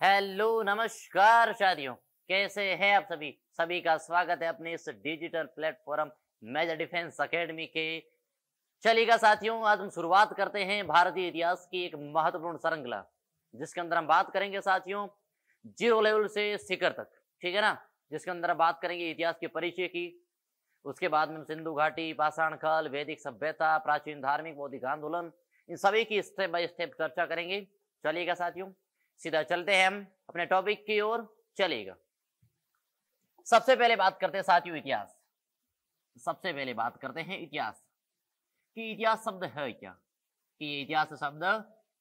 Hello नमस्कार साथियों, कैसे हैं आप सभी। सभी का स्वागत है अपने इस digital platform major defence academy के। चलिएगा साथियों, आज हम शुरुआत करते हैं भारतीय इतिहास की एक महत्वपूर्ण श्रृंखला, जिसके अंदर हम बात करेंगे साथियों जीरो लेवल से शिखर तक, ठीक है ना। जिसके अंदर हम बात करेंगे इतिहास के परिचय की, उसके बाद में हम सिंधु घाटी, पाषाण काल, वैदिक सभ्यता, प्राचीन धार्मिक बौद्धिक आंदोलन, इन सभी की स्टेप बाय स्टेप चर्चा करेंगे। चलिएगा साथियों, सीधा चलते हैं हम अपने टॉपिक की ओर। चलिएगा, सबसे पहले बात करते हैं साथियों इतिहास। सबसे पहले बात करते हैं इतिहास कि इतिहास शब्द है क्या, कि इतिहास शब्द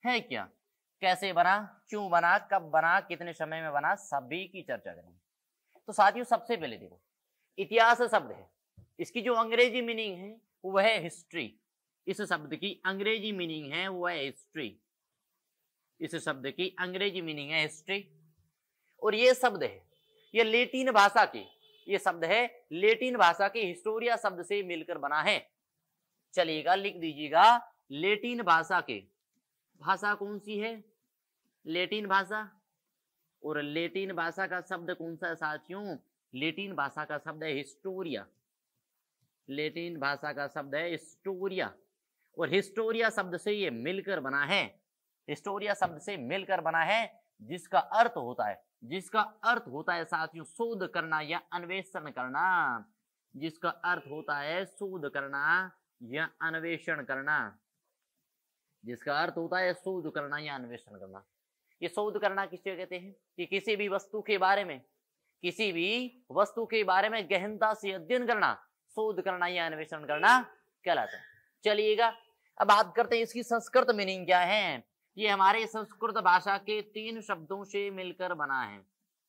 है क्या, कैसे बना, क्यों बना, कब बना, कितने समय में बना, सभी की चर्चा करेंगे। तो साथियों सबसे पहले देखो, इतिहास शब्द है, इसकी जो अंग्रेजी मीनिंग है वह है हिस्ट्री। इस शब्द की अंग्रेजी मीनिंग है वह है हिस्ट्री। इस शब्द की अंग्रेजी मीनिंग है हिस्ट्री। और ये शब्द है, ये लेटिन भाषा के, ये शब्द है लेटिन भाषा के हिस्टोरिया शब्द से मिलकर बना है। चलिएगा, लिख दीजिएगा लेटिन भाषा के। भाषा कौन सी है? लेटिन भाषा। और लेटिन भाषा का शब्द कौन सा है साथियों? लेटिन भाषा का शब्द है हिस्टोरिया। लेटिन भाषा का शब्द है हिस्टोरिया। और हिस्टोरिया शब्द से ये मिलकर बना है। हिस्टोरिया शब्द से मिलकर बना है, जिसका अर्थ होता है, जिसका अर्थ होता है साथियों शोध करना या अन्वेषण करना। जिसका अर्थ होता है शोध करना या अन्वेषण करना। जिसका अर्थ होता है शोध करना या अन्वेषण करना। ये शोध करना किसे कहते हैं? कि किसी भी वस्तु के बारे में, किसी भी वस्तु के बारे में गहनता से अध्ययन करना, शोध करना या अन्वेषण करना कहलाता है। चलिएगा, अब बात करते हैं इसकी संस्कृत मीनिंग क्या है। ये हमारे संस्कृत भाषा के 3 शब्दों से मिलकर बना है।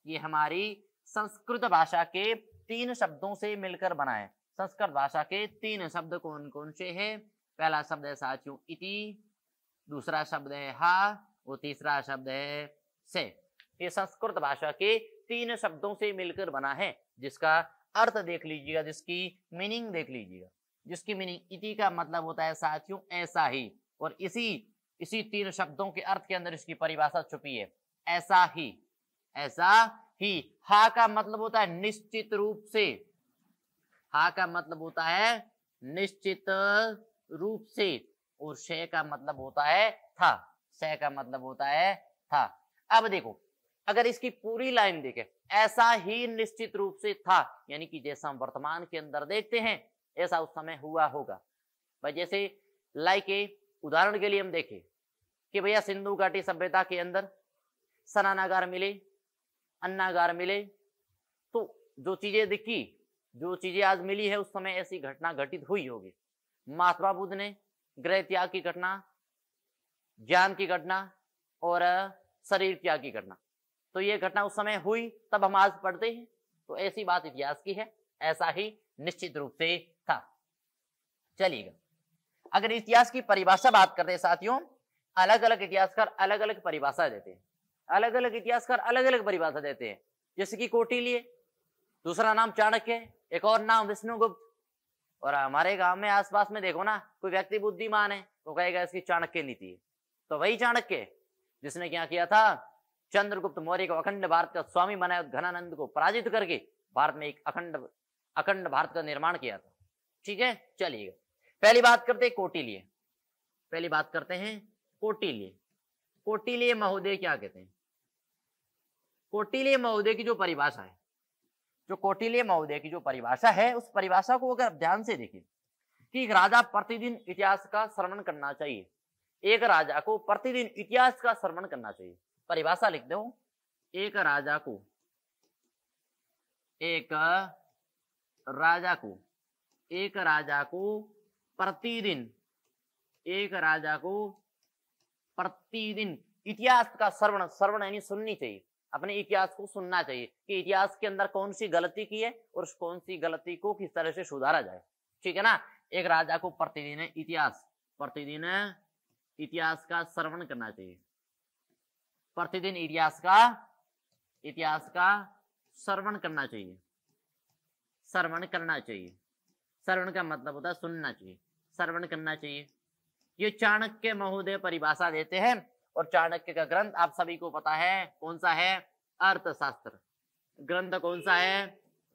ये हमारी संस्कृत भाषा के 3 शब्दों से मिलकर बना है। संस्कृत भाषा के 3 शब्द कौन कौन से हैं? पहला शब्द है साथियों इति, दूसरा शब्द है हा, और तीसरा शब्द है से। ये संस्कृत भाषा के 3 शब्दों से मिलकर बना है, जिसका अर्थ देख लीजिएगा, जिसकी मीनिंग देख लीजिएगा। जिसकी मीनिंग इति का मतलब होता है साथियों ऐसा ही, और इसी 3 शब्दों के अर्थ के अंदर इसकी परिभाषा छुपी है, ऐसा ही, ऐसा ही। हा का मतलब होता है निश्चित रूप से। हा का मतलब होता है निश्चित रूप से। और शे का मतलब होता है था। शे का मतलब होता है था। अब देखो, अगर इसकी पूरी लाइन देखें, ऐसा ही निश्चित रूप से था, यानी कि जैसा हम वर्तमान के अंदर देखते हैं ऐसा उस समय हुआ होगा। भाई जैसे लाइक उदाहरण के लिए हम देखें कि भैया सिंधु घाटी सभ्यता के अंदर स्नानागार मिले, अन्नागार मिले, तो जो चीजें दिखी, जो चीजें आज मिली है, उस समय ऐसी घटना घटित हुई होगी। महात्मा बुद्ध ने गृह त्याग की घटना, ज्ञान की घटना और शरीर त्याग की घटना, तो ये घटना उस समय हुई, तब हम आज पढ़ते हैं। तो ऐसी बात इतिहास की है, ऐसा ही निश्चित रूप से था। चलिएगा, अगर इतिहास की परिभाषा बात करते हैं साथियों, अलग अलग इतिहासकार अलग अलग परिभाषा देते हैं। अलग अलग इतिहासकार अलग अलग परिभाषा देते हैं। जैसे कि कौटिल्य, दूसरा नाम चाणक्य, एक और नाम विष्णुगुप्त। और हमारे गांव में आसपास में देखो ना, कोई व्यक्ति बुद्धिमान है तो कहेगा इसकी चाणक्य नीति है। तो वही चाणक्य जिसने क्या किया था, चंद्रगुप्त मौर्य को अखंड भारत का स्वामी बनाया, घनानंद को पराजित करके भारत में एक अखंड भारत का निर्माण किया था। ठीक है, चलिएगा, पहली बात करते हैं कौटिल्य। पहली बात करते हैं कौटिल्य। कौटिल्य महोदय क्या कहते हैं? कौटिल्य महोदय की जो परिभाषा है, जो कौटिल्य महोदय की जो परिभाषा है, उस परिभाषा को अगर ध्यान से देखें कि एक राजा प्रतिदिन इतिहास का श्रवण करना चाहिए। एक राजा को प्रतिदिन इतिहास का श्रवण करना चाहिए। परिभाषा लिख दो, एक राजा को प्रतिदिन इतिहास का श्रवण यानी सुननी चाहिए। अपने इतिहास को सुनना चाहिए कि इतिहास के अंदर कौन सी गलती की है और कौन सी गलती को किस तरह से सुधारा जाए। ठीक है ना, एक राजा को प्रतिदिन इतिहास का श्रवण करना चाहिए। प्रतिदिन इतिहास का श्रवण करना चाहिए। श्रवण का मतलब होता है सुनना चाहिए, श्रवण करना चाहिए। ये चाणक्य महोदय परिभाषा देते हैं। और चाणक्य का ग्रंथ आप सभी को पता है कौन सा है, अर्थशास्त्र। ग्रंथ कौन सा है,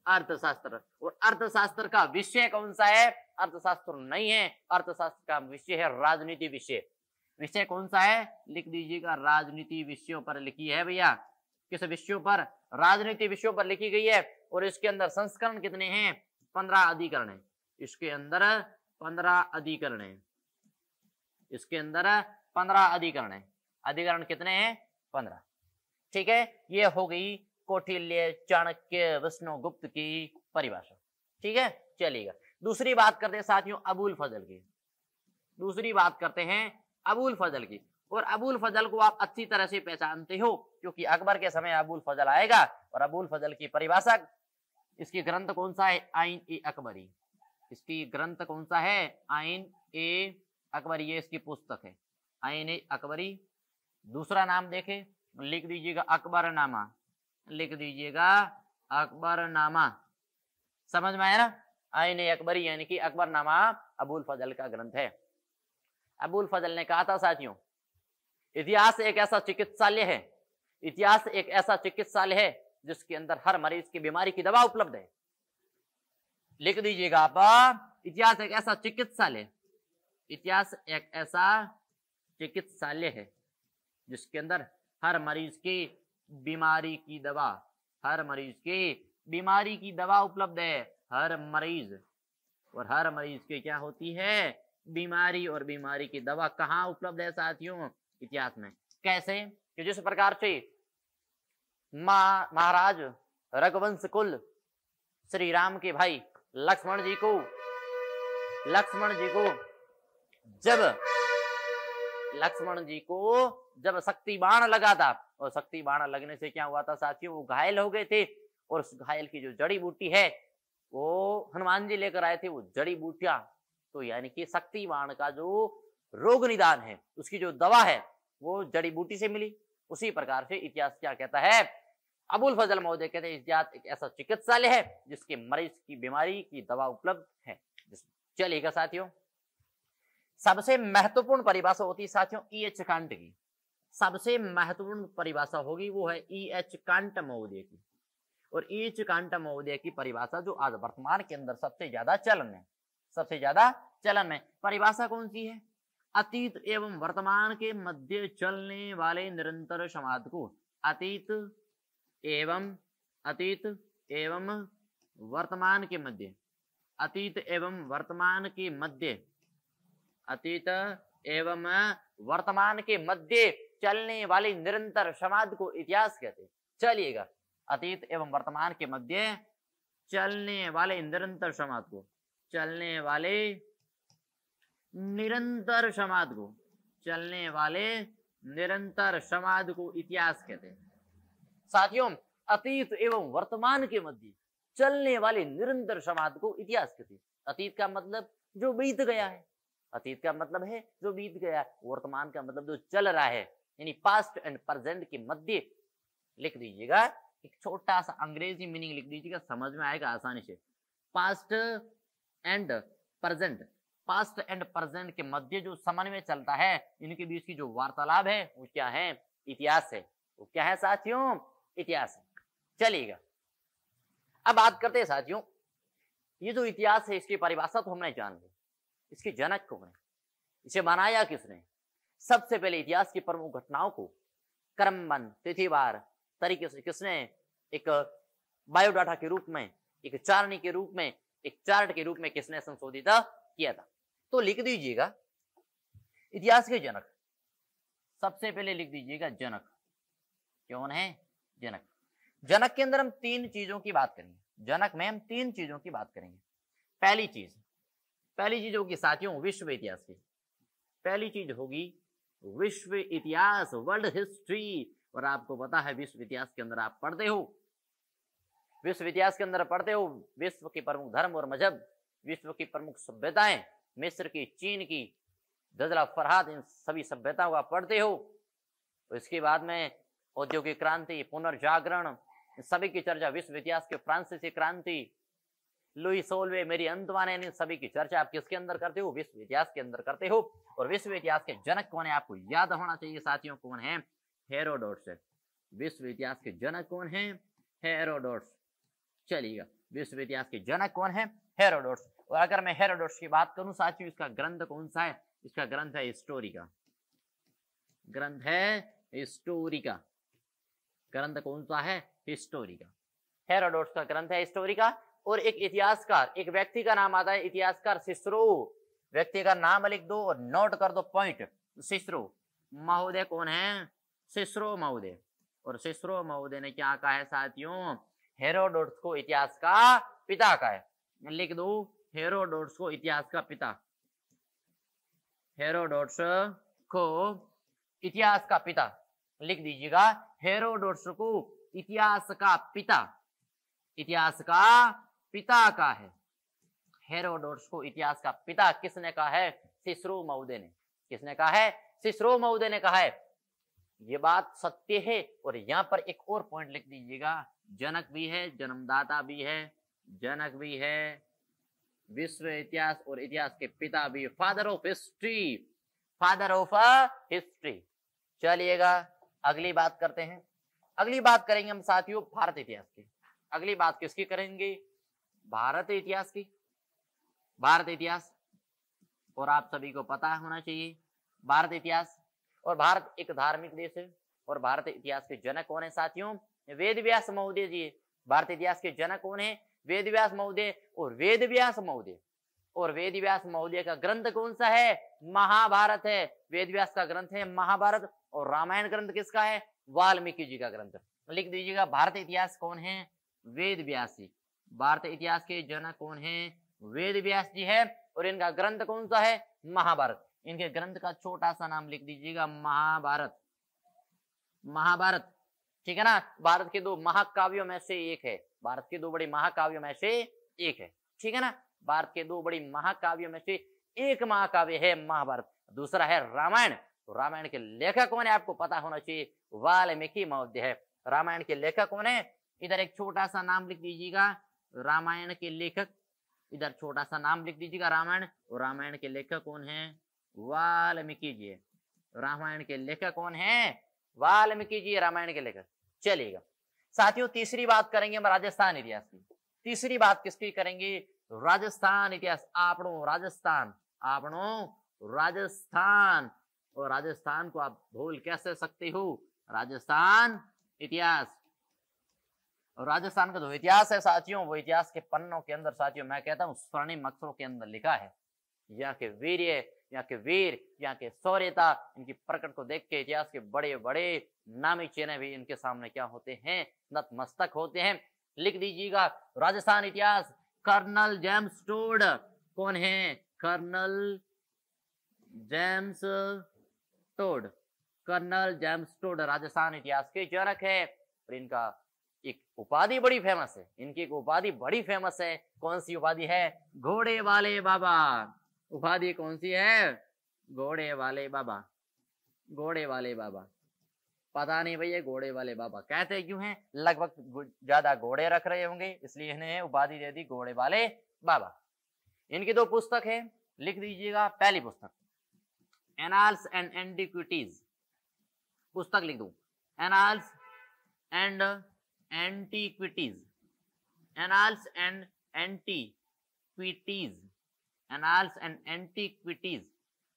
अर्थशास्त्र। और अर्थशास्त्र का विषय कौन सा है, अर्थशास्त्र नहीं है, अर्थशास्त्र का विषय है राजनीति विषय। विषय कौन सा है, लिख दीजिएगा, राजनीति विषयों पर लिखी है भैया। किस विषयों पर, राजनीति विषयों पर लिखी गई है। और इसके अंदर संस्करण कितने हैं, 15 अधिकरण है। इसके अंदर 15 अधिकरण है। इसके अंदर 15 अधिकरण है। अधिकरण कितने हैं, 15। ठीक है, ये हो गई कौटिल्य, चाणक्य, विष्णुगुप्त की परिभाषा। ठीक है, चलिएगा दूसरी बात करते हैं साथियों अबुल फजल की। दूसरी बात करते हैं अबुल फजल की। और अबुल फजल को आप अच्छी तरह से पहचानते हो क्योंकि अकबर के समय अबुल फजल आएगा। और अबुल फजल की परिभाषा, इसकी ग्रंथ कौन सा है, आइन ए अकबरी। इसकी ग्रंथ कौन सा है, आइन ए अकबरी, ये इसकी पुस्तक है, आइन ए अकबरी। दूसरा नाम देखे, लिख दीजिएगा अकबरनामा, लिख दीजिएगा अकबरनामा। समझ में आया ना, आइन ए अकबरी यानी कि अकबरनामा अबुल फजल का ग्रंथ है। अबुल फजल ने कहा था साथियों, इतिहास एक ऐसा चिकित्सालय है, इतिहास एक ऐसा चिकित्सालय है जिसके अंदर हर मरीज की बीमारी की दवा उपलब्ध है। लिख दीजिएगा आप, इतिहास एक ऐसा चिकित्सालय, इतिहास एक ऐसा चिकित्सालय है जिसके अंदर हर मरीज की बीमारी की दवा, हर मरीज की बीमारी की दवा उपलब्ध है। हर मरीज, और हर मरीज की क्या होती है, बीमारी, और बीमारी की दवा कहाँ उपलब्ध है साथियों, इतिहास में। कैसे कि जिस प्रकार से महाराज रघुवंश कुल श्री राम के भाई लक्ष्मण जी को जब शक्ति बाण लगा था, और शक्ति बाण लगने से क्या हुआ था साथियों, वो घायल हो गए थे। और उस घायल की जो जड़ी बूटी है वो हनुमान जी लेकर आए थे, वो जड़ी बूटियां, तो यानी कि शक्ति बाण का जो रोग निदान है, उसकी जो दवा है वो जड़ी बूटी से मिली। उसी प्रकार से इतिहास क्या कहता है, अबुल फजल महोदय कहते हैं इतिहास एक ऐसा चिकित्सालय है जिसके मरीज की बीमारी की दवा उपलब्ध है। चलिएगा साथियों, सबसे महत्वपूर्ण परिभाषा होती है साथियों E.H. कांट की। सबसे महत्वपूर्ण परिभाषा होगी वो है E.H. कांट महोदय की। और E.H. कांट महोदय की परिभाषा जो आज वर्तमान के अंदर सबसे ज्यादा चलन है, सबसे ज्यादा चलन में परिभाषा कौन सी है, अतीत एवं वर्तमान के मध्य चलने वाले निरंतर समाज को, अतीत एवं वर्तमान के मध्य, अतीत एवं वर्तमान के मध्य, अतीत एवं वर्तमान के मध्य चलने वाले निरंतर समाज को इतिहास कहते हैं। चलिएगा, अतीत एवं वर्तमान के मध्य चलने वाले निरंतर समाज को, चलने वाले निरंतर समाज को, चलने वाले निरंतर समाज को इतिहास कहते हैं। साथियों, अतीत एवं वर्तमान के मध्य चलने वाले निरंतर समाज को इतिहास कहते हैं। अतीत का मतलब जो बीत गया है, अतीत का मतलब है जो बीत गया है, वर्तमान का मतलब जो चल रहा है, यानी पास्ट एंड प्रेजेंट के मध्य। लिख दीजिएगा, एक छोटा सा अंग्रेजी मीनिंग लिख दीजिएगा, समझ में आएगा आसानी से। Past and present, past and present के मध्य जो समन्वय चलता है, इनके बीच की जो वार्तालाप है वो क्या है, इतिहास है। वो क्या है साथियों, इतिहास है। चलिएगा, अब बात करते हैं साथियों, ये जो इतिहास है इसकी परिभाषा तो हमने जान ली, इसके जनक कौन है, इसे बनाया किसने। सबसे पहले इतिहास की प्रमुख घटनाओं को क्रमबद्ध तिथिवार तरीके से किसने एक बायोडाटा के रूप में, एक चारणी के रूप में, एक चार्ट के रूप में किसने संशोधित किया था। तो लिख दीजिएगा इतिहास के जनक, सबसे पहले लिख दीजिएगा जनक। कौन है, जनक। जनक के अंदर हम तीन चीजों की बात करेंगे, जनक में हम तीन चीजों की बात करेंगे। पहली चीज होगी साथियों विश्व इतिहास की, पहली चीज होगी विश्व इतिहास, वर्ल्ड हिस्ट्री। और आपको पता है विश्व इतिहास के अंदर आप पढ़ते हो, विश्व इतिहास के अंदर पढ़ते हो विश्व के प्रमुख धर्म और मजहब, विश्व की प्रमुख सभ्यताएं, मिस्र की, चीन की, दजला फरहाद, इन सभी सभ्यताओं को आप पढ़ते हो। तो इसके बाद में औद्योगिक क्रांति, पुनर्जागरण, सभी की चर्चा विश्व इतिहास के, फ्रांसीसी क्रांति, लुई सोल्वे, मेरी अंतवाने, इन सभी की चर्चा आप किसके अंदर करते हो? विश्व इतिहास के अंदर करते हो। और विश्व इतिहास के जनक कौन है आपको याद होना चाहिए साथियों, कौन है? हेरोडोटस। विश्व इतिहास के जनक कौन है? हेरोडोटस। चलिएगा, विश्व इतिहास के जनक कौन है? हेरोडोटस। और अगर मैं हेरोडोटस की बात करूं साथियों, इसका ग्रंथ कौन सा है? इसका ग्रंथ है हिस्टोरिका। ग्रंथ है हिस्टोरिका। ग्रंथ कौन सा है? हिस्टोरिका। हेरोडोटस का ग्रंथ है हिस्टोरिका। और एक इतिहासकार, एक व्यक्ति का नाम आता है इतिहासकार सिसरो। व्यक्ति का नाम लिख दो और नोट कर दो पॉइंट। सिसरो महोदय कौन है? सिसरो महोदय। और सिसरो महोदय ने क्या कहा है साथियों? हेरोडोटस को इतिहास का पिता कहा है। लिख दो, हेरोडोटस को इतिहास का पिता। हेरोडोटस को इतिहास का पिता लिख दीजिएगा। हेरोडोटस को इतिहास का पिता, इतिहास का पिता का है। हेरोडोटस को इतिहास का पिता किसने कहा है? सिसरो महोदय ने। किसने कहा है? सिसरो महोदय ने कहा है। ये बात सत्य है। और यहां पर एक और पॉइंट लिख दीजिएगा, जनक भी है, जन्मदाता भी है, जनक भी है, विश्व इतिहास और इतिहास के पिता भी, father of history, father of history. चलिएगा, अगली बात करते हैं। अगली बात करेंगे हम साथियों भारत इतिहास की। अगली बात किसकी करेंगे? भारत इतिहास की। भारत इतिहास, और आप सभी को पता होना चाहिए भारत इतिहास। और भारत एक धार्मिक देश है। और भारत इतिहास के जनक कौन है साथियों? वेद व्यास महोदय जी। भारत इतिहास के जनक कौन है? वेद व्यास महोदय। और वेद व्यास महोदय, और वेद व्यास महोदय का ग्रंथ कौन सा है? महाभारत है। वेद व्यास का ग्रंथ है महाभारत। और रामायण ग्रंथ किसका है? वाल्मीकि जी का ग्रंथ। लिख दीजिएगा, भारत इतिहास कौन है? वेद व्यास जी। भारत इतिहास के जनक कौन है? वेद व्यास जी है। और इनका ग्रंथ कौन सा है? महाभारत। इनके ग्रंथ का छोटा सा नाम लिख दीजिएगा, महाभारत। महाभारत, ठीक है ना? भारत के दो महाकाव्यों में से एक है। भारत के दो बड़े महाकाव्यों में से एक है, ठीक है ना? भारत के दो बड़ी महाकाव्यों में से एक महाकाव्य है महाभारत, दूसरा है रामायण। तो रामायण के लेखक कौन है आपको पता होना चाहिए, वाल्मीकि महोदय है। रामायण के लेखक कौन है? इधर एक छोटा सा नाम लिख दीजिएगा, रामायण के लेखक। इधर छोटा सा नाम लिख दीजिएगा रामायण। और रामायण के लेखक कौन है? वाल्मीकि जी। रामायण के लेखक कौन है? वाल्मीकि जी, रामायण के लेखक। चलिएगा साथियों, तीसरी बात करेंगे हम राजस्थान इतिहास की। तीसरी बात किसकी करेंगे? राजस्थान इतिहास। आपनो राजस्थान, आपनो राजस्थान। और राजस्थान को आप भूल कैसे सकते हो? राजस्थान इतिहास। और राजस्थान का जो इतिहास है साथियों, वो इतिहास के पन्नों के अंदर साथियों मैं कहता हूँ स्वर्णिम अक्षरों के अंदर लिखा है। यहाँ के वीर्य, यहाँ के वीर, यहाँ के शौर्यता, इनकी प्रकट को देख के इतिहास के बड़े बड़े नामी चेहरे भी इनके सामने क्या होते हैं? नतमस्तक होते हैं। लिख दीजिएगा, राजस्थान इतिहास। कर्नल जेम्स टोड कौन है? Colonel James Tod. Colonel James Tod Rajasthan इतिहास के जनक है। और इनका एक उपाधि बड़ी फेमस है। इनकी एक उपाधि बड़ी फेमस है। कौन सी उपाधि है? घोड़े वाले बाबा। उपाधि कौन सी है? घोड़े वाले बाबा। घोड़े वाले बाबा, पता नहीं भैया घोड़े वाले बाबा कहते क्यों हैं? लगभग ज्यादा घोड़े रख रहे होंगे, इसलिए इन्हें उपाधि दे दी घोड़े वाले बाबा। इनकी दो पुस्तक है, लिख दीजिएगा। पहली पुस्तक एनाल्स एंड एंटिक्विटीज, पुस्तक लिख दो, annals and antiquities. Annals and antiquities, annals and antiquities.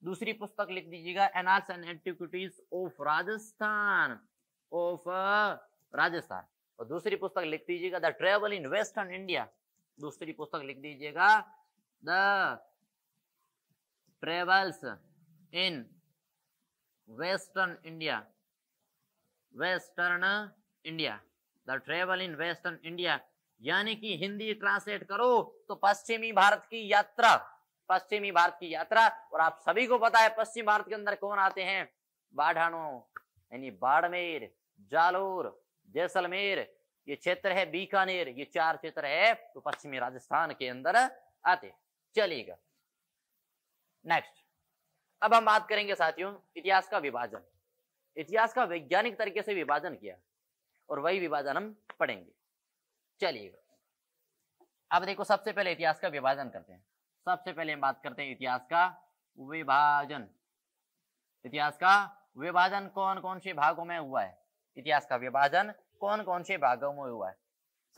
दूसरी पुस्तक लिख दीजिएगा, annals and antiquities of Rajasthan, of Rajasthan. और दूसरी पुस्तक लिख दीजिएगा, the travel in western India. दूसरी पुस्तक लिख दीजिएगा, the travels in western India, western India, the travel in western India. यानी कि हिंदी ट्रांसलेट करो तो पश्चिमी भारत की यात्रा, पश्चिमी भारत की यात्रा। और आप सभी को पता है पश्चिम भारत के अंदर कौन आते हैं? बाढ़ानो, यानी बाड़मेर, जालोर, जैसलमेर, ये क्षेत्र है, बीकानेर, ये चार क्षेत्र है तो पश्चिमी राजस्थान के अंदर आते। चलिएगा नेक्स्ट, अब हम बात करेंगे साथियों इतिहास का विभाजन। इतिहास का वैज्ञानिक तरीके से विभाजन किया और वही विभाजन हम पढ़ेंगे। चलिएगा अब देखो सबसे पहले इतिहास का विभाजन करते हैं। सबसे पहले हम बात करते हैं इतिहास का विभाजन। इतिहास का विभाजन कौन कौन से भागों में हुआ है? इतिहास का विभाजन कौन कौन से भागों में हुआ है?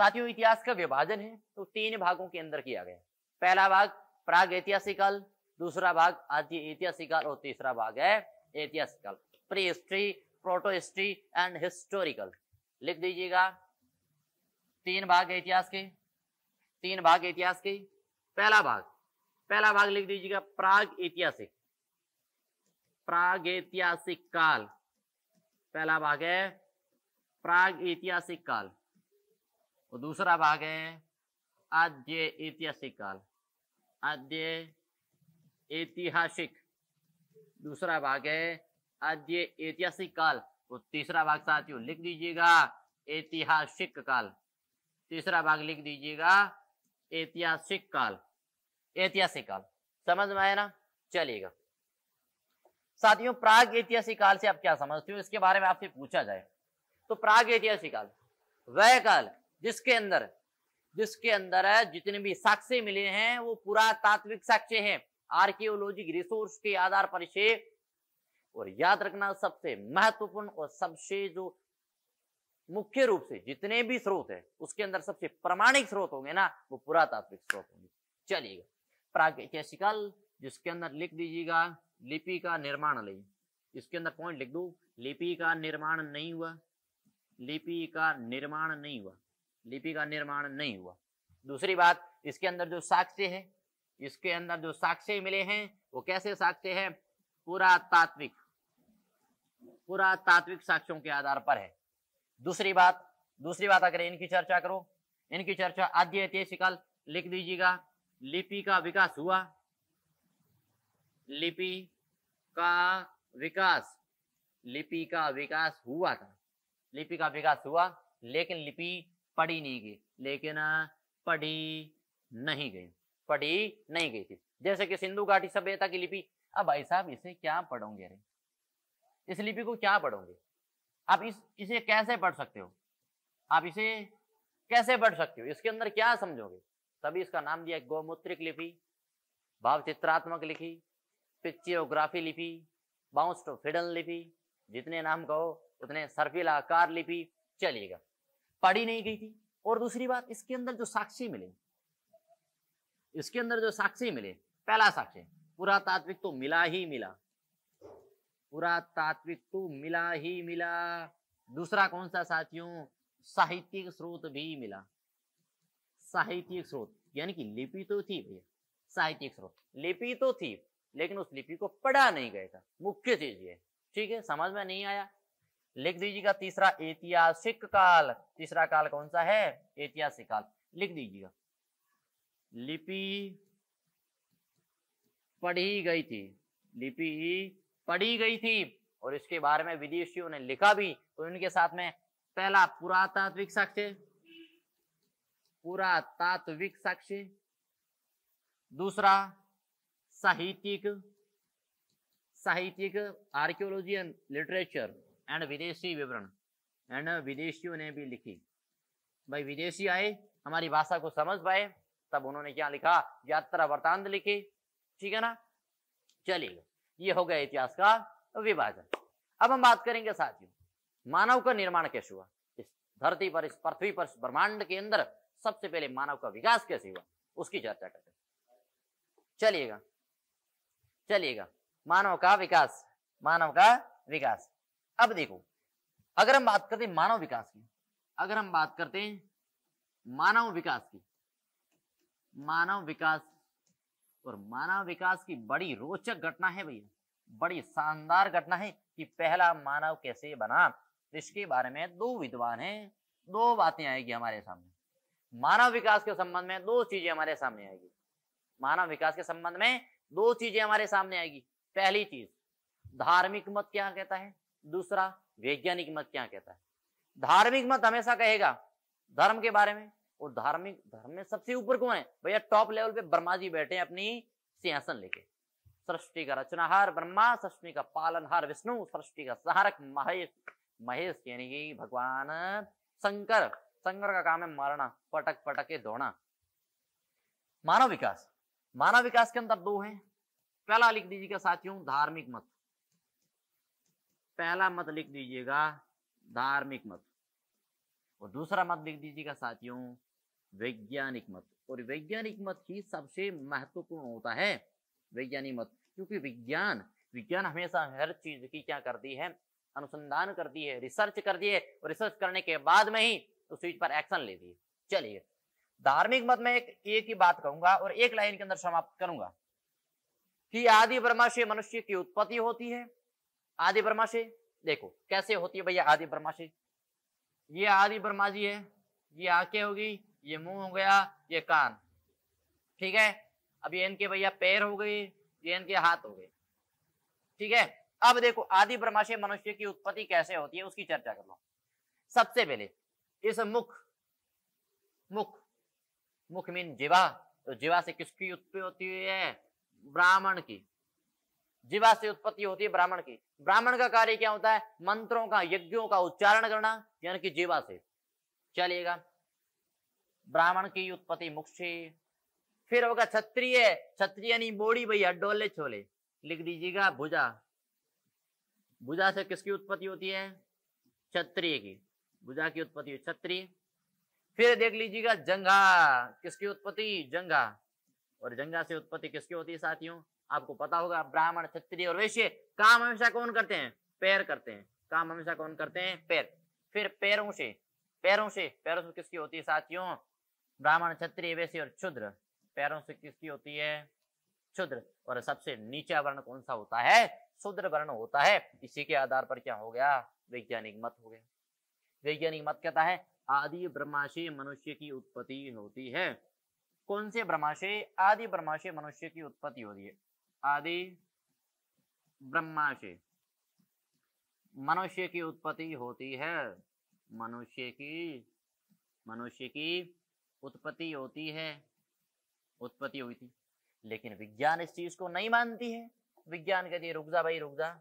साथियों, इतिहास का विभाजन है तो 3 भागों के अंदर किया गया। पहला भाग प्राग ऐतिहासिक काल, दूसरा भाग आदि ऐतिहासिक काल और तीसरा भाग है ऐतिहासिक काल। Pre history, proto history and historical लिख दीजिएगा। 3 भाग इतिहास के, 3 भाग इतिहास के। पहला भाग लिख दीजिएगा प्राग ऐतिहासिक, प्राग ऐतिहासिक काल। पहला भाग है प्राग ऐतिहासिक काल और दूसरा भाग है आद्य ऐतिहासिक काल, आद्य ऐतिहासिक। दूसरा भाग है आद्य ऐतिहासिक काल और तीसरा भाग साथियों लिख दीजिएगा ऐतिहासिक काल। तीसरा भाग लिख दीजिएगा ऐतिहासिक काल, ऐतिहासिक काल। समझ में आया ना? चलिएगा साथियों, प्राग ऐतिहासिक काल से आप क्या समझते हो, इसके बारे में आपसे पूछा जाए तो प्राग ऐतिहासिक काल वह काल जिसके अंदर जितने भी साक्ष्य मिले हैं वो पुरातात्विक साक्ष्य हैं, आर्कियोलॉजिक रिसोर्स के आधार पर से। और याद रखना सबसे महत्वपूर्ण और सबसे जो मुख्य रूप से जितने भी स्रोत है उसके अंदर सबसे प्रामाणिक स्रोत होंगे ना वो पुरातात्विक स्रोत होंगे। चलिएगा प्राग ऐतिहासिक काल जिसके अंदर लिख दीजिएगा लिपि का निर्माण नहीं, इसके अंदर पॉइंट लिख दो, लिपि का निर्माण नहीं हुआ, लिपि का निर्माण नहीं हुआ, लिपि का निर्माण नहीं हुआ। दूसरी बात, इसके अंदर जो साक्ष्य है, इसके अंदर जो साक्ष्य मिले हैं वो कैसे साक्ष्य है? पुरातात्विक, पुरातात्विक साक्ष्यों के आधार पर है। दूसरी बात अगर इनकी चर्चा करो, इनकी चर्चा आद्य ऐतिहासिक काल लिख दीजिएगा लिपि का विकास हुआ, लिपि का विकास, लिपि का विकास हुआ था, लिपि का विकास हुआ लेकिन लिपि पढ़ी नहीं गई, लेकिन पढ़ी नहीं गई थी। जैसे कि सिंधु घाटी सभ्यता की लिपि, अब भाई साहब इसे क्या पढ़ोगे? अरे इस लिपि को क्या पढ़ोगे आप? इसे कैसे पढ़ सकते हो? आप इसे कैसे पढ़ सकते हो? इसके अंदर क्या समझोगे? तभी इसका नाम दिया गोमुद्रिक लिपि, भाव चित्रात्मक लिपि, पिक्चरोग्राफी लिपि, बाउंस टू फिडल लिपि, जितने नाम कहो उतने सर्पिल आकार लिपि। चलिएगा, पढ़ी नहीं गई थी। और दूसरी बात, इसके अंदर जो साक्ष्य मिले, इसके अंदर जो साक्ष्य मिले, पहला साक्ष्य पुरातात्विक तो मिला ही मिला, पुरातात्विक तो मिला ही मिला। दूसरा कौन सा साथियों? साहित्यिक स्रोत भी मिला, साहित्यिक स्रोत, यानी कि लिपि तो थी भैया, साहित्यिक स्रोत, लिपि तो थी लेकिन उस लिपि को पढ़ा नहीं गया था, मुख्य चीज ये। ठीक है, समझ में नहीं आया? लिख दीजिएगा तीसरा ऐतिहासिक काल। तीसरा काल कौन सा है? ऐतिहासिक काल। लिख दीजिएगा लिपि पढ़ी गई थी, लिपि पढ़ी गई थी और इसके बारे में विदेशियों ने लिखा भी। तो इनके साथ में पहला पुरातात्विक साक्ष्य, पुरातात्विक साक्ष्य। दूसरा साहित्यिक, साहित्यिक आर्कियोलॉजी एंड लिटरेचर एंड विदेशी विवरण, एंड विदेशियों ने भी लिखी। भाई विदेशी आए, हमारी भाषा को समझ पाए, तब उन्होंने क्या लिखा? यात्रा वृत्तांत लिखे। ठीक है ना? चलिए, ये हो गया इतिहास का विभाजन। अब हम बात करेंगे साथियों मानव का निर्माण कैसे हुआ इस धरती पर, इस पृथ्वी पर, इस ब्रह्मांड के अंदर। सबसे पहले मानव का विकास कैसे हुआ उसकी चर्चा करते हैं। चलिएगा मानव का विकास, मानव का विकास। अब देखो, अगर हम बात करते हैं मानव विकास की, अगर हम बात करते हैं मानव विकास की, मानव विकास और मानव विकास की बड़ी रोचक घटना है भैया, बड़ी शानदार घटना है कि पहला मानव कैसे बना। इसके बारे में 2 विद्वान हैं, 2 बातें आएगी हमारे सामने। मानव विकास के संबंध में 2 चीजें हमारे सामने आएगी, मानव विकास के संबंध में 2 चीजें हमारे सामने आएगी। पहली चीज, धार्मिक मत क्या कहता है, दूसरा वैज्ञानिक मत क्या कहता है। धार्मिक मत हमेशा कहेगा धर्म के बारे में, और धार्मिक धर्म में सबसे ऊपर कौन है भैया? टॉप लेवल पे ब्रह्मा जी बैठे हैं अपनी सिंहासन लेके। सृष्टि का रचनाहार ब्रह्मा, सृष्टि का पालनहार विष्णु, सृष्टि का सहारक महेश, महेश यानी कि भगवान शंकर। शंकर का काम है मारना, पटक पटक के धोना। मानव विकास, मानव विकास के अंदर दो हैं। पहला लिख दीजिएगा साथियों धार्मिक मत, पहला मत लिख दीजिएगा धार्मिक मत, और दूसरा मत लिख दीजिएगा साथियों वैज्ञानिक मत। और वैज्ञानिक मत ही सबसे महत्वपूर्ण होता है, वैज्ञानिक मत, क्योंकि विज्ञान विज्ञान हमेशा हर चीज की क्या करती है, अनुसंधान करती है, रिसर्च करती है, और रिसर्च करने के बाद में ही उस चीज पर एक्शन लेती है। चलिए धार्मिक मत में एक ही बात कहूंगा और एक लाइन के अंदर समाप्त करूंगा कि आदि ब्रह्मा से मनुष्य की उत्पत्ति होती है। आदि ब्रह्मा से देखो कैसे होती है भैया आदि ब्रह्मा से, ये आदि ब्रह्मा जी है, ये आंखें होगी, ये मुंह हो गया, ये कान, ठीक है। अब ये इनके भैया पैर हो गए, ये इनके हाथ हो गए, ठीक है। अब देखो आदि ब्रह्मा से मनुष्य की उत्पत्ति कैसे होती है उसकी चर्चा कर लो। सबसे पहले इस मुख, मुख मुख मीन जीवा, तो जीवा से किसकी उत्पत्ति होती है, ब्राह्मण की, जीवा से उत्पत्ति होती है ब्राह्मण की। ब्राह्मण का कार्य क्या होता है, मंत्रों का यज्ञों का उच्चारण करना, यानी कि जीवा से। चलिएगा ब्राह्मण की उत्पत्ति मुख से। फिर होगा क्षत्रिय, क्षत्रिय यानी बोड़ी भैया, डोले छोले, लिख दीजिएगा भुजा, भुजा से किसकी उत्पत्ति होती है, क्षत्रिय की, भुजा की उत्पत्ति क्षत्रिय। फिर देख लीजिएगा जंघा, किसकी उत्पत्ति, जंघा, और जंघा से उत्पत्ति किसकी होती है साथियों, आपको पता होगा ब्राह्मण क्षत्रिय और वैश्य। काम हमेशा कौन करते हैं, पैर करते हैं, काम हमेशा कौन करते हैं, पैर। फिर पैरों से, पैरों से किसकी होती है साथियों, ब्राह्मण क्षत्रिय वैश्य और शूद्र, पैरों से किसकी होती है, शूद्र। और सबसे नीचा वर्ण कौन सा होता है, शूद्र वर्ण होता है। इसी के आधार पर क्या हो गया, वैज्ञानिक मत हो गया। वैज्ञानिक मत कहता है आदि ब्रह्मा से मनुष्य की उत्पत्ति होती है। कौन से ब्रह्मा से, आदि ब्रह्मा से मनुष्य की उत्पत्ति होती है, आदि ब्रह्मा से मनुष्य की उत्पत्ति होती है, मनुष्य की उत्पत्ति होती है, उत्पत्ति हुई थी। लेकिन विज्ञान इस चीज को नहीं मानती है। विज्ञान कहती है रुक जा भाई रुक जा,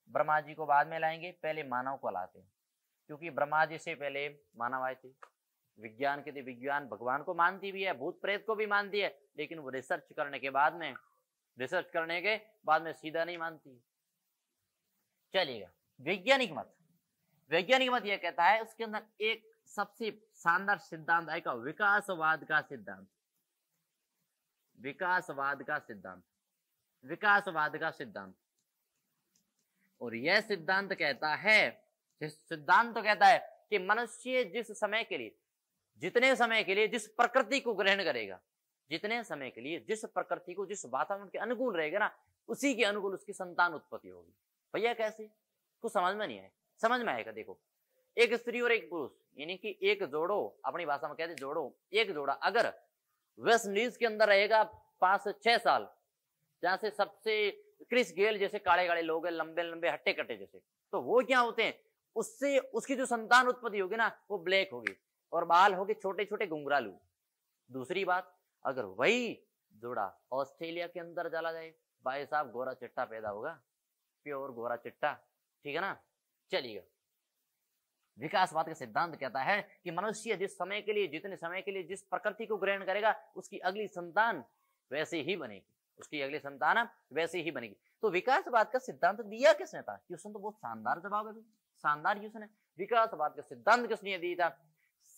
ब्रह्मा जी को बाद में लाएंगे, पहले मानव को लाते हैं, क्योंकि ब्रह्मा जी से पहले मानव आए थे। विज्ञान कहती विज्ञान भगवान को मानती भी है, भूत प्रेत को भी मानती है, लेकिन वो रिसर्च करने के बाद में सीधा नहीं मानती। चलिएगा वैज्ञानिक मत, वैज्ञानिक मत यह कहता है, उसके अंदर एक सबसे शानदार सिद्धांत आएगा विकासवाद का सिद्धांत, विकासवाद का सिद्धांत, विकासवाद का सिद्धांत। और यह सिद्धांत कहता है, सिद्धांत तो कहता है कि मनुष्य जिस समय के लिए, जितने समय के लिए जिस प्रकृति को ग्रहण करेगा, जितने समय के लिए जिस प्रकृति को, जिस वातावरण के अनुकूल रहेगा ना, उसी के अनुकूल उसकी संतान उत्पत्ति होगी। भैया कैसे, कुछ समझ में नहीं आए, समझ में आएगा। देखो एक स्त्री और एक पुरुष, यानी कि एक जोड़ो, अपनी भाषा में कहते जोड़ो, एक जोड़ा अगर वेस्ट इंडीज के अंदर रहेगा 5 से 6 साल, जहां से सबसे क्रिस गेल जैसे काले काले लोग हैं, लंबे लंबे हट्टे कट्टे जैसे, तो वो क्या होते हैं, उससे उसकी जो संतान उत्पत्ति होगी ना वो ब्लैक होगी और बाल होगी छोटे छोटे घुंघरालू। दूसरी बात, अगर वही जोड़ा ऑस्ट्रेलिया के अंदर चला जाए, भाई साहब गोरा चिट्टा पैदा होगा, प्योर गोरा चिट्टा, ठीक है ना। चलिएगा विकासवाद का सिद्धांत कहता है कि मनुष्य जिस समय के लिए, जितने समय के लिए जिस प्रकृति को ग्रहण करेगा, उसकी अगली संतान वैसे ही बनेगी, उसकी अगली संतान वैसे ही बनेगी। तो विकासवाद का सिद्धांत दिया किसने था, क्वेश्चन तो बहुत शानदार जवाब है, शानदार क्वेश्चन है। विकासवाद का सिद्धांत किसने दिया था,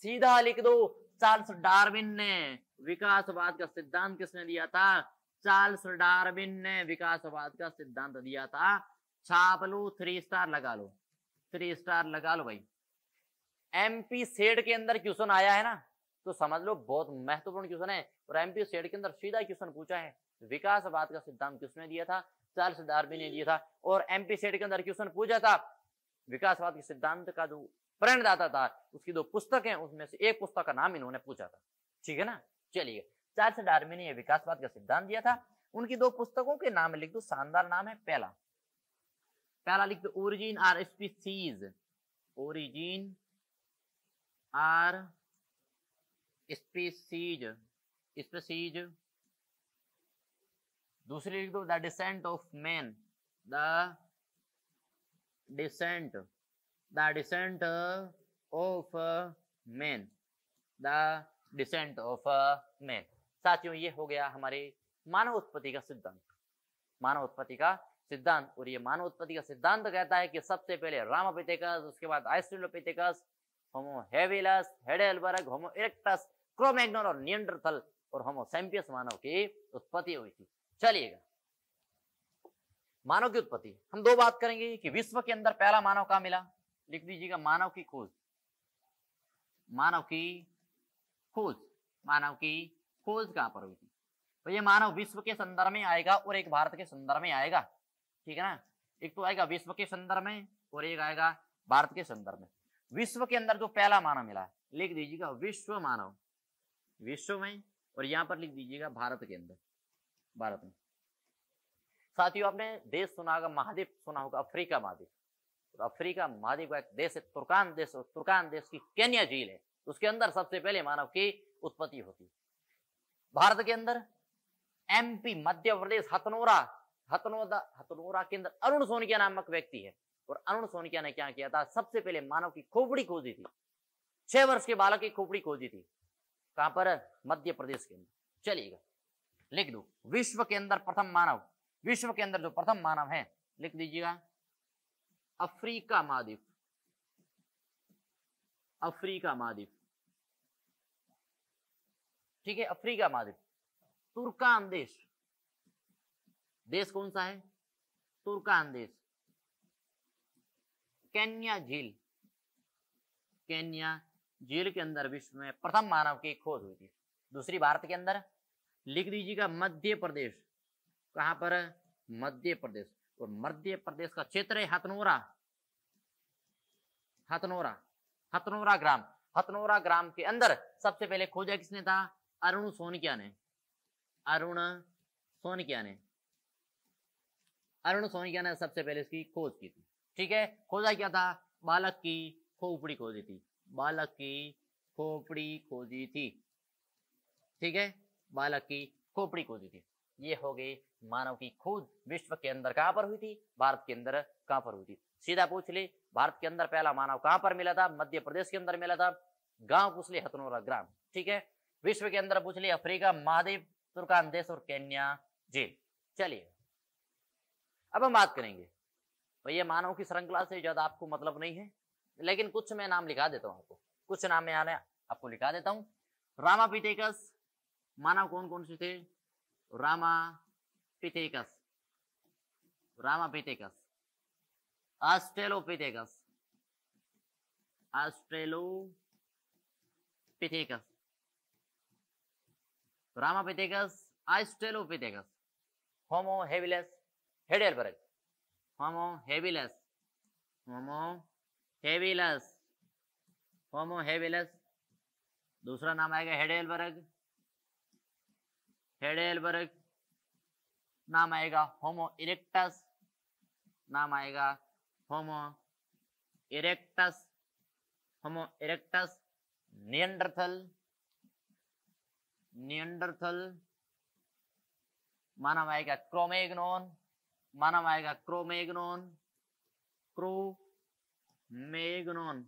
सीधा लिख दो, चार्ल्स डार्विन ने। विकासवाद का सिद्धांत किसने दिया था, चार्ल्स डार्विन ने विकासवाद का सिद्धांत दिया था। छाप लो, 3 स्टार लगा लो, 3 स्टार लगा लो भाई। एमपी सेट के अंदर क्वेश्चन आया है ना, तो समझ लो बहुत महत्वपूर्ण क्वेश्चन है। और एमपी सेट के अंदर सीधा क्वेश्चन पूछा है, विकासवाद का सिद्धांत किसने दिया था, चार्ल्स डार्विन ने दिया था। और एमपी सेट के अंदर क्वेश्चन पूछा था, विकासवाद के सिद्धांत का जो प्रणेता था, उसकी 2 पुस्तक हैं, उसमें से एक पुस्तक का नाम इन्होंने पूछा था, ठीक है ना। चलिए चार्ल्स डार्विन ने विकासवाद का सिद्धांत दिया था, उनकी 2 पुस्तकों के नाम लिख दो, शानदार नाम है। पहला लिख दो origin are species, origin are species, species. दूसरी लिख दो the descent of man, the descent of man, the descent of man. साथियों ये हो गया हमारे मानव उत्पत्ति का सिद्धांत, मानव उत्पत्ति का सिद्धांत। और ये मानव उत्पत्ति का सिद्धांत कहता है कि सबसे पहले रामापिथेकस, उसके बाद ऑस्ट्रेलोपिथेकस, होमो हेबिलस, हेडेलबर्ग, होमो इरेक्टस, क्रो-मैग्नन और निएंडरथल और होमो सैपियंस मानव की उत्पत्ति हुई थी। चलिएगा, मानव की उत्पत्ति हम दो बात करेंगे कि विश्व के अंदर पहला मानव कहां मिला। लिख दीजिएगा मानव की खोज, मानव की खोज, मानव की खोज कहां पर हुई थी। तो ये मानव विश्व के संदर्भ में आएगा और एक भारत के संदर्भ में आएगा, ठीक है ना। एक तो आएगा विश्व के संदर्भ में और एक आएगा भारत के संदर्भ में। विश्व के अंदर जो पहला मानव मिला, लिख दीजिएगा विश्व मानव, विश्व में, और यहां पर लिख दीजिएगा भारत के अंदर, भारत में। साथियों आपने देश सुना होगा, महाद्वीप सुना होगा, अफ्रीका महाद्वीप। तो अफ्रीका महाद्वीप का एक देश है तुर्कान देश, और तुर्कान देश की केन्या झील है, उसके अंदर सबसे पहले मानव की उत्पत्ति होती है। भारत के अंदर एमपी, मध्य प्रदेश, हथनोरा के अंदर अरुण सोनिया नामक व्यक्ति है, और अरुण सोनिया ने क्या किया था, सबसे पहले मानव की खोपड़ी खोजी थी। 6 वर्ष के बालक की खोपड़ी खोजी थी, कहां पर, मध्य प्रदेश के अंदर। चलिएगा लिख दो विश्व के अंदर प्रथम मानव, विश्व के अंदर जो प्रथम मानव है, लिख दीजिएगा अफ्रीका महाद्वीप, अफ्रीका महाद्वीप, ठीक है, अफ्रीका महाद्वीप। तुर्कान देश, देश कौन सा है, तुर्कान देश। केन्या झील, केन्या झील के अंदर विश्व में प्रथम मानव की खोज हुई थी। दूसरी भारत के अंदर, लिख दीजिएगा मध्य प्रदेश, कहां पर, मध्य प्रदेश, और मध्य प्रदेश का क्षेत्र है हथनोरा, हथनोरा, हथनोरा ग्राम। हथनोरा ग्राम के अंदर सबसे पहले खोजा किसने था, अरुण सोनिया ने, अरुण सोनिया ने, अरुण सोनिया ने सबसे पहले इसकी खोज की थी, ठीक है। खोजा क्या था, बालक की खोपड़ी खोजी थी, बालक की खोपड़ी खोजी थी, ठीक है, बालक की खोपड़ी खोजी थी। ये हो गई मानव की खोज विश्व के अंदर कहां पर हुई थी, भारत के अंदर कहां पर हुई थी। सीधा पूछ ले, भारत के अंदर पहला मानव कहां पर मिला था, मध्य प्रदेश के अंदर मिला था, गांव पूछ ले हथनोरा ग्राम, ठीक है। विश्व के अंदर पूछ ले अफ्रीका महाद्वीप, तुर्कान देश और केन्या झील। चलिए अब हम बात करेंगे, भैया मानव की श्रृंखला से ज्यादा आपको मतलब नहीं है, लेकिन कुछ मैं नाम लिखा देता हूं आपको, कुछ नाम मैं आपको लिखा देता हूं। रामापिथेकस मानव कौन कौन से थे, Ramapithecus, Ramapithecus, Australopithecus, Australopithecus, Ramapithecus, Australopithecus, Homo habilis, Heidelberg, Homo habilis, Homo habilis, Homo habilis. दूसरा नाम आएगा हेडेलबर्ग, हेडेलबर्ग। नाम आएगा होमो इरेक्टस, नाम आएगा Homo erectus, Homo erectus. Neanderthal, Neanderthal. मानव आएगा क्रोमैग्नन, मानव आएगा क्रोमैग्नन, क्रोमैग्नन,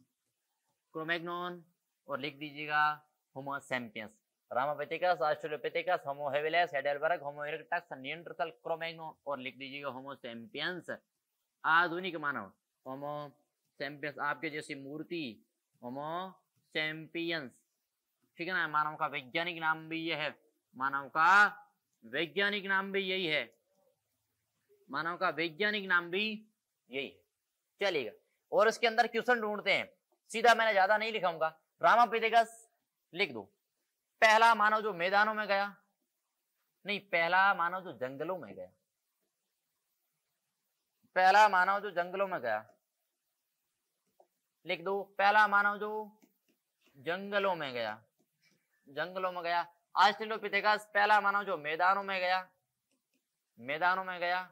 क्रोमैग्नन। और लिख दीजिएगा Homo sapiens. Ramapithecus, Australopithecus, Homo habilis, Heidelberg, होमो इरेक्टस, निएंडरथल, क्रोमैग्नन, और लिख दीजिएगा होमो सैपियंस। आधुनिक मानव होमो सैपियंस, आपके जैसी मूर्ति होमो सैपियंस, ठीक है ना। मानव का वैज्ञानिक नाम भी यह है, मानव का वैज्ञानिक नाम भी यही है, मानव का वैज्ञानिक नाम भी यही है। चलिएगा और इसके अंदर क्वेश्चन ढूंढते हैं, सीधा मैंने ज्यादा नहीं लिखाऊंगा। रामापिथेकस लिख दो, पहला मानव जो मैदानों में गया, नहीं, पहला मानव जो जंगलों में गया, पहला मानव जो जंगलों में गया, लिख दो, पहला मानव जो जंगलों में गया, जंगलों में गया। ऑस्ट्रेलोपिथेकस पहला मानव जो मैदानों में गया, मैदानों में गया,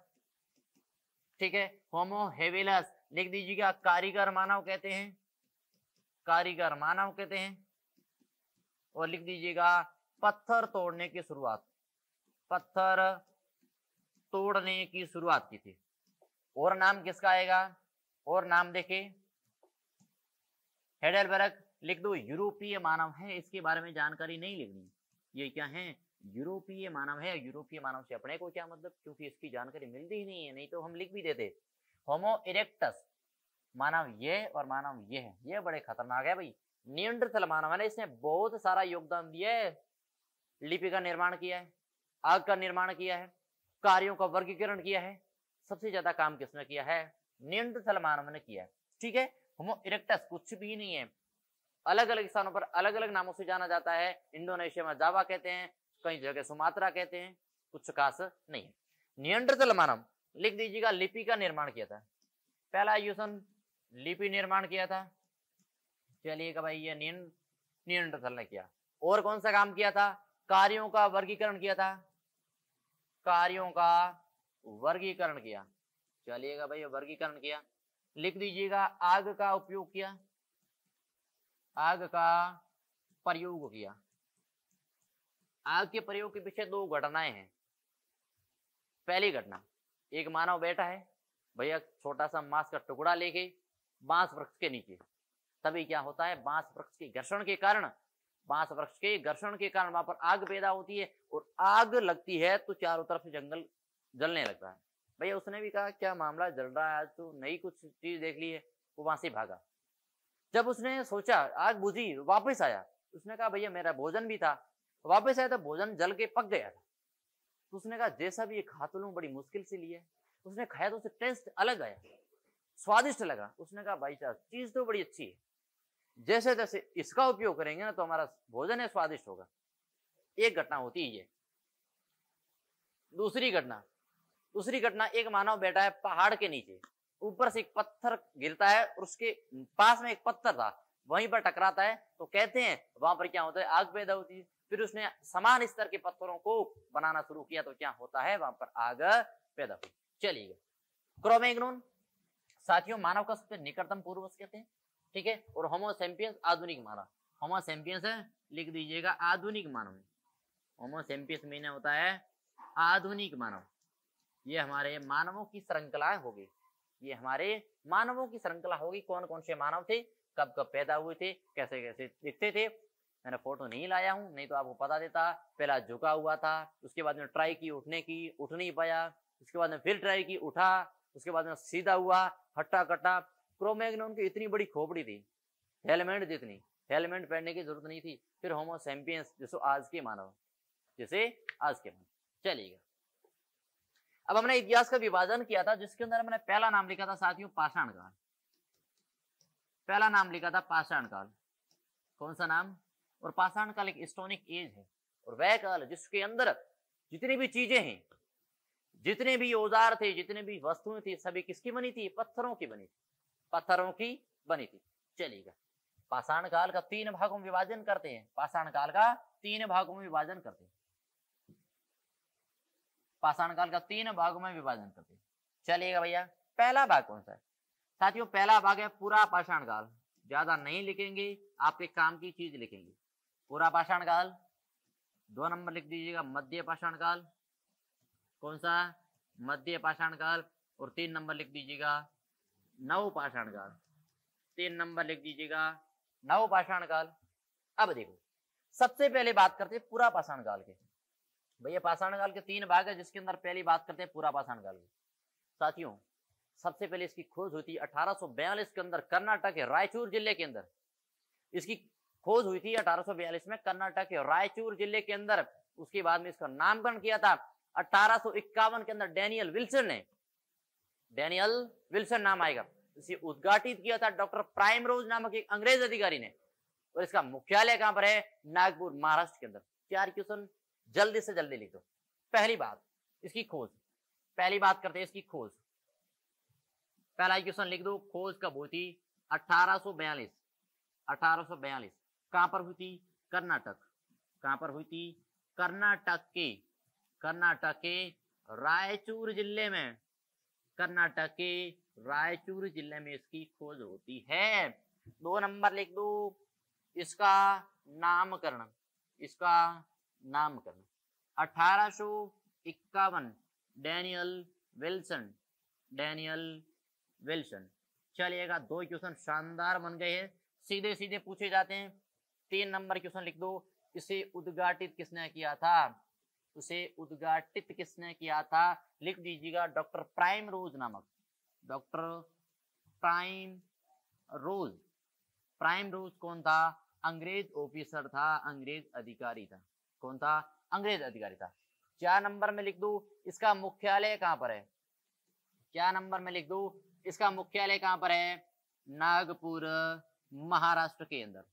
ठीक है। होमो हेबिलस लिख दीजिएगा कारीगर मानव कहते हैं, कारीगर मानव कहते हैं। और लिख दीजिएगा पत्थर तोड़ने की शुरुआत, पत्थर तोड़ने की शुरुआत की थी। और नाम किसका आएगा, और नाम देखिए हेडेलबर्ग लिख दो, यूरोपीय मानव है, इसके बारे में जानकारी नहीं लिखनी। ये क्या है, यूरोपीय मानव है। यूरोपीय मानव से अपने को क्या मतलब, क्योंकि इसकी जानकारी मिलती ही नहीं है, नहीं तो हम लिख भी देते। होमो इरेक्टस मानव ये और मानव ये है, ये बड़े खतरनाक है भाई। नियंडरथल मानव है ना, इसने बहुत सारा योगदान दिया है। लिपि का निर्माण किया है, आग का निर्माण किया है, कार्यों का वर्गीकरण किया है। सबसे ज्यादा काम किसने किया है? नियंडरथल मानव ने किया है। ठीक है, होमो इरेक्टस कुछ भी नहीं है, अलग अलग स्थानों पर अलग अलग नामों से जाना जाता है। इंडोनेशिया में जावा कहते हैं, कई जगह सुमात्रा कहते हैं, कुछ खास नहीं है। नियंडरथल मानव लिख दीजिएगा, लिपि का निर्माण किया था। पहला यूसन लिपि निर्माण किया था। चलिएगा भाई, ये नियंडरथल ने किया। और कौन सा काम किया था? कार्यों का वर्गीकरण किया था, कार्यों का वर्गीकरण किया। चलिएगा भाई, वर्गीकरण किया। लिख दीजिएगा, आग का उपयोग किया, आग का प्रयोग किया। आग के प्रयोग के पीछे दो घटनाएं हैं। पहली घटना, एक मानव बैठा है भैया छोटा सा मांस का टुकड़ा लेके बांस वृक्ष के नीचे। तभी क्या होता है, बांस वृक्ष के घर्षण के कारण, बांस वृक्ष के घर्षण के कारण वहां पर आग पैदा होती है, और आग लगती है तो चारों तरफ से जंगल जलने लगता है। भैया उसने भी कहा क्या मामला जल रहा है, आज तो नई कुछ चीज देख ली है। वो वहां से भागा। जब उसने सोचा, आग बुझी, वापस आया, उसने कहा भैया मेरा भोजन भी था। वापस आया तो भोजन जल के पक गया था। तो उसने कहा जैसा भी ये खा तो लूं, बड़ी मुश्किल से लिया। उसने खाया तो उसे टेस्ट अलग आया, स्वादिष्ट लगा। उसने कहा भाई साहब चीज तो बड़ी अच्छी है, जैसे जैसे इसका उपयोग करेंगे ना तो हमारा भोजन है स्वादिष्ट होगा। एक घटना होती है ये। दूसरी घटना, एक मानव बैठा है पहाड़ के नीचे, ऊपर से एक पत्थर गिरता है और उसके पास में एक पत्थर था, वहीं पर टकराता है। तो कहते हैं वहां पर क्या होता है, आग पैदा होती है। फिर उसने समान स्तर के पत्थरों को बनाना शुरू किया तो क्या होता है, वहां पर आग पैदा हुई। चलिएगा, क्रोमैग्नोन साथियों मानव का सबसे निकटतम पूर्वज कहते हैं। ठीक है, और होमो सेपियंस आधुनिक मानव। होमो सेपियंस है, लिख दीजिएगा आधुनिक मानव। होमो सेपियंस मीन होता है आधुनिक मानव। ये हमारे मानवों की श्रृंखला होगी, ये हमारे मानवों की श्रृंखला होगी। कौन कौन से मानव थे, कब कब पैदा हुए थे, कैसे कैसे दिखते थे। मैंने फोटो नहीं लाया हूं, नहीं तो आपको पता देता। पहला झुका हुआ था, उसके बाद में ट्राई की उठने की, उठ नहीं पाया। उसके बाद में फिर ट्राई की, उठा। उसके बाद में सीधा हुआ, हट्टा कट्टा। क्रोमैग्नोन की इतनी बड़ी खोपड़ी थी, हेलमेट जितनी, हेलमेट पहनने की जरूरत नहीं थी। फिर होमो सेपियंस जैसे आज के मानव, जैसे आज के मानव। चलिएगा, अब हमने इतिहास का विभाजन किया था, जिसके अंदर मैंने पहला नाम लिखा था साथियों पाषाण काल। पहला नाम लिखा था पाषाण काल। कौन सा नाम? और पाषाण काल एक हिस्टोनिक एज है, और वह काल जिसके अंदर जितनी भी चीजें हैं, जितने भी औजार थे, जितने भी वस्तुएं थी, सभी किसकी बनी थी? पत्थरों की बनी थी, पत्थरों की बनी थी। चलिएगा, पाषाण काल का 3 भागों में विभाजन करते हैं। पाषाण काल का 3 भागों में विभाजन करते हैं। पाषाण काल का 3 भागों में विभाजन करते हैं। चलिएगा भैया, पहला भाग कौन सा है साथियों? पहला भाग है पूरा पाषाण काल। ज्यादा नहीं लिखेंगे, आपके काम की चीज लिखेंगे। पूरा पाषाण काल। 2 नंबर लिख दीजिएगा मध्य पाषाण काल। कौन सा? मध्य पाषाण काल। और 3 नंबर लिख दीजिएगा नव पाषाण काल। 3 नंबर लिख दीजिएगा नव पाषाण काल। अब देखो, सबसे पहले बात करते हैं पूरा पाषाण काल के। भैया पाषाण काल के 3 भाग है, जिसके अंदर पहली बात करते हैं पूरा पाषाण काल की। साथियों सबसे पहले इसकी खोज हुई थी 1842 के अंदर, कर्नाटक के रायचूर जिले के अंदर। इसकी खोज हुई थी 1842 में कर्नाटक के रायचूर जिले के अंदर। उसके बाद में इसका नामकरण किया था 1851 के अंदर डैनियल विल्सन ने। डैनियल विल्सन नाम आएगा। इसे उद्घाटित किया था डॉक्टर प्राइमरोज नामक एक अंग्रेज अधिकारी ने। और इसका मुख्यालय कहां पर है? नागपुर, महाराष्ट्र के अंदर। 4 क्वेश्चन जल्दी से जल्दी लिख दो। पहली बात इसकी खोज, पहली बात करते हैं इसकी खोज। पहला क्वेश्चन लिख दो, खोज कब हुई थी? 1842। 1842 कहां पर हुई थी? कर्नाटक। कहां पर हुई थी? कर्नाटक के रायचूर जिले में। कर्नाटक के रायचूर जिले में इसकी खोज होती है। 2 नंबर लिख दो, इसका नामकरण। इसका नामकरण 1851 डैनियल विल्सन। Daniel Wilson. चलिएगा, 2 क्वेश्चन शानदार बन गए हैं, सीधे सीधे पूछे जाते हैं। 3 नंबर क्वेश्चन लिख दो, इसे उद्घाटित किसने किया था? उसे उद्घाटित किसने किया था? लिख दीजिएगा, डॉक्टर प्राइमरोज नामक, डॉक्टर प्राइमरोज। प्राइमरोज कौन था? अंग्रेज ऑफिसर था, अंग्रेज अधिकारी था। कौन था? अंग्रेज अधिकारी था। 4 नंबर में लिख दू, इसका मुख्यालय कहां पर है? क्या नंबर में लिख दू, इसका मुख्यालय कहां पर है? नागपुर, महाराष्ट्र के अंदर।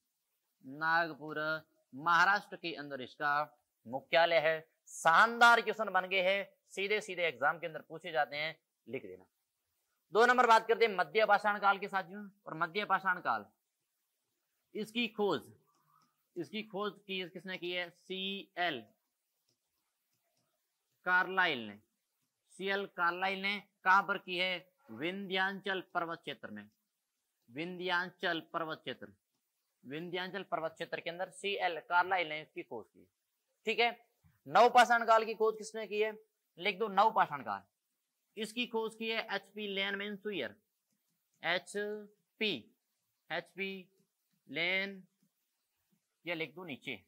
नागपुर, महाराष्ट्र के अंदर इसका मुख्यालय है। शानदार क्वेश्चन बन गए हैं, सीधे सीधे एग्जाम के अंदर पूछे जाते हैं, लिख देना। 2 नंबर बात करते हैं मध्य पाषाण काल के साथियों। और मध्य पाषाण काल, इसकी खोज की किसने की है? CL कार्लाइल ने। CL कार्लाइल ने कहां पर की है? विंध्याचल पर्वत क्षेत्र में। विंध्याचल पर्वत क्षेत्र, विंध्याचल पर्वत क्षेत्र के अंदर CL कार्लाइल ने इसकी खोज की। ठीक है। नवपाषाण काल की खोज किसने की है? लिख दो नवपाषाण काल, इसकी खोज की है HP लेनमैन सुयर। HP लेन, ये लिख दो नीचे,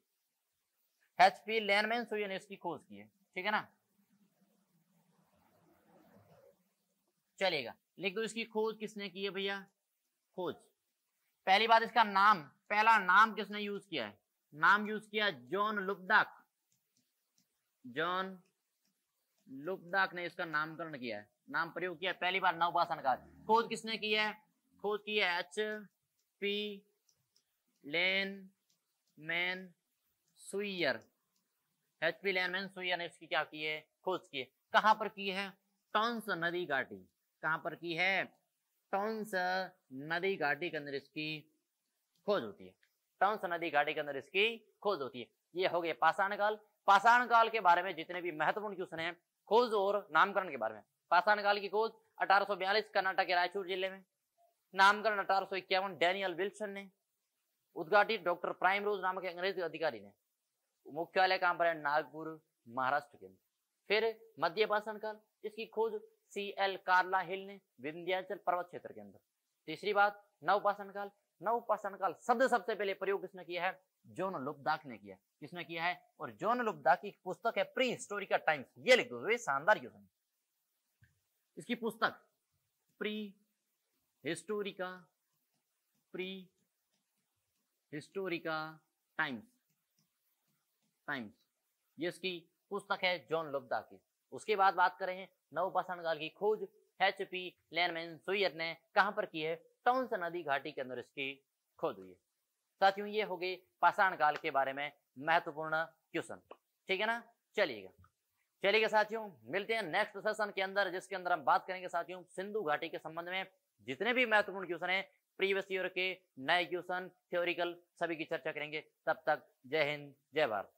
HP लेनमैन सुयर ने इसकी खोज की है। ठीक है ना, चलेगा। लिख दो इसकी खोज किसने की है भैया? खोज। पहली बात, इसका नाम, पहला नाम किसने यूज किया है? नाम यूज किया जॉन लुबडाक। जॉन लुबडाक ने इसका नामकरण किया है, नाम प्रयोग किया पहली बार नवपाषाण काल। खोज किसने की है? खोज की है HP लेनमैन सुयर। HP लेनमैन सुयर ने इसकी क्या की है? खोज की है। कहां पर की है? टॉन्स नदी घाटी। कहां पर की है? टॉन्स नदी घाटी के अंदर इसकी खोज होती है। टॉन्स नदी घाटी के अंदर इसकी खोज होती है। ये हो गए पाषाण काल। पाषाण काल के बारे में जितने भी महत्वपूर्ण क्वेश्चन हैं, खोज और नामकरण के बारे में। पाषाण काल की खोज 1842 कर्नाटक के रायचूर जिले में। नामकरण 1851 डैनियल विल्सन ने। उद्घाटित डॉक्टर प्राइमरोज नामक अंग्रेज अधिकारी ने। मुख्यालय कहां पर है? नागपुर, महाराष्ट्र के अंदर। फिर मध्य पाषाण काल, इसकी खोज CL कार्लाइल ने विंध्याचल पर्वत क्षेत्र के अंदर। तीसरी बात, नवपाषाण काल। नवपाषाण काल शब्द सबसे पहले प्रयोग किसने किया है? जॉन लुबडाक ने किया। किसने किया है? और जॉन लुबडाक की पुस्तक है प्री हिस्टोरिका टाइम्स। ये लिख दो, ये शानदार क्वेश्चन। इसकी पुस्तक प्री हिस्टोरिका टाइम्स, ये इसकी पुस्तक है जॉन लुबडाक की। उसके बाद बात करें नवपाषाण काल की खोज HP लेनमैन सुयर ने कहां पर की है? टॉन्स नदी घाटी के अंदर इसकी खोज हुई है। साथियों, ये हो गई पाषाण काल के बारे में महत्वपूर्ण क्वेश्चन। ठीक है ना, चलिएगा साथियों, मिलते हैं नेक्स्ट सेशन के अंदर, जिसके अंदर हम बात करेंगे साथियों सिंधु घाटी के संबंध में। जितने भी महत्वपूर्ण क्वेश्चन है, प्रीवियस ईयर के नए क्वेश्चन, थ्योरिकल, सभी की चर्चा करेंगे। तब तक जय हिंद, जय भारत।